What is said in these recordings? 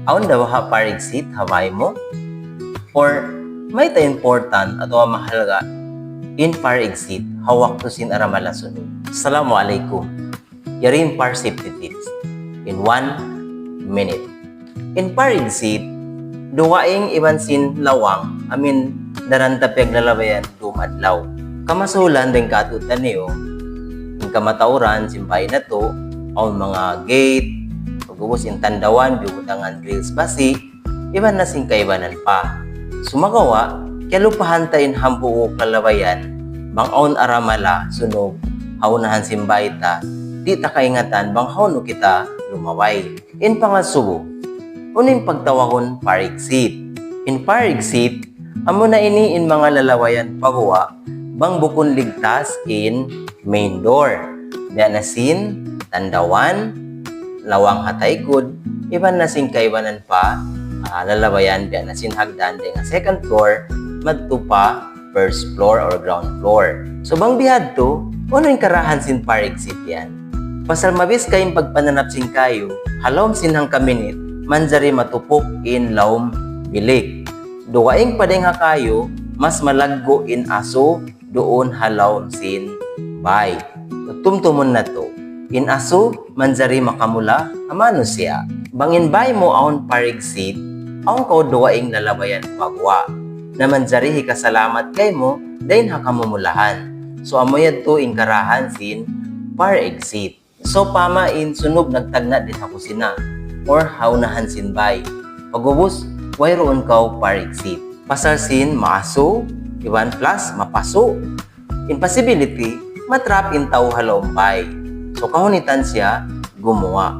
Aon daw ha parigsit haway mo? Or may ta important ato mahalaga in parigsit hawak to sin aramala sunod. Assalamualaikum. Yarin par safety tips in 1 minute. In parigsit, duwaing iban sin lawang amin daranta pagdalabayan dumadlaw. Kamasulan din katutan niyo in kamatauran simpay na to ang mga gate pagubos in tandawan bibutangan grills basi iban na sing kaibanan pa sumagawa kaya lupahantayin hambuo kalabayan bang aon aramala sunog haunahan simbayta di ta kaingatan bang hauno kita lumaway in pangasubo unin pagtawahon parigsit in parigsit amo na ini in mga lalawayan pagawa bang bukon ligtas in main door diyan na sin tandawan, lawang hataykod, iban na sing kaibanan pa, lalabayan, biyan na sin hagdan, di nga second floor, madto pa, first floor or ground floor. So bang bihad to, ano yung karahan sin parigsit yan? Pasal mabis kayong pagpananap sin kayo, halawm sinhang kaminit, manjari matupok in lawm bilik. Duwaing padeng ha kayo, mas malaggo in aso, doon halawm sin bay. Tumtumon na to. In aso, manjari makamula, amano siya. Bangin bay mo aon parigsit, aon ko duwaing lalabayan pagwa. Na manjari hikasalamat kay mo, dahin hakamumulahan. So amoyad to in karahan sin parigsit. So pama in sunog nagtagna din ako sina, or haunahan sin bay. Pagubos, wayroon kaw parigsit. Pasal sin maaso, iwan plus mapaso. In possibility, matrap in tao halombay. So kahunitan siya gumawa.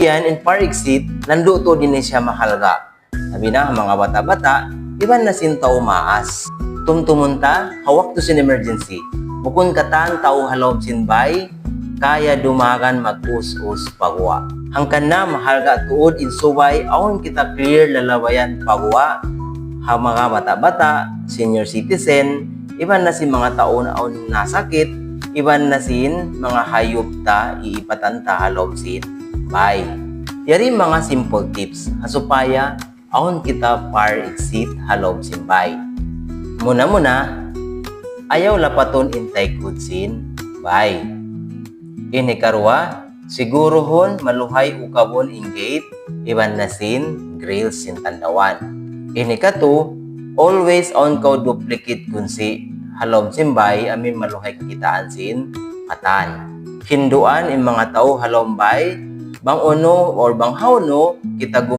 Yan in parigsit, lando to din siya mahalaga. Sabi na mga bata-bata, iban na sin tao maas. Tumtumunta, hawak to sin emergency. Bukon katan tao halom sin bay, kaya dumagan mag-us-us pagwa. Hangkan na mahalaga tuod in subay, awon kita clear lalawayan pagwa. Ha mga bata-bata, senior citizen, iban na si mga tao na awon nasakit, iban na sin mga hayop ta iipatanta halom sin bay. Yari mga simple tips hasupaya aon kita parigsit halom sin bay. Muna ayaw lapaton intay kutsin bay. Inikarwa sigurohon maluhay ukabon in gate iban na sin grills sin tandawan. Inikato always on ko duplicate kunsi halom simbay amin maluhay kakitaan sin atan. Hinduan in mga tao halombay bang ono or bang hauno kita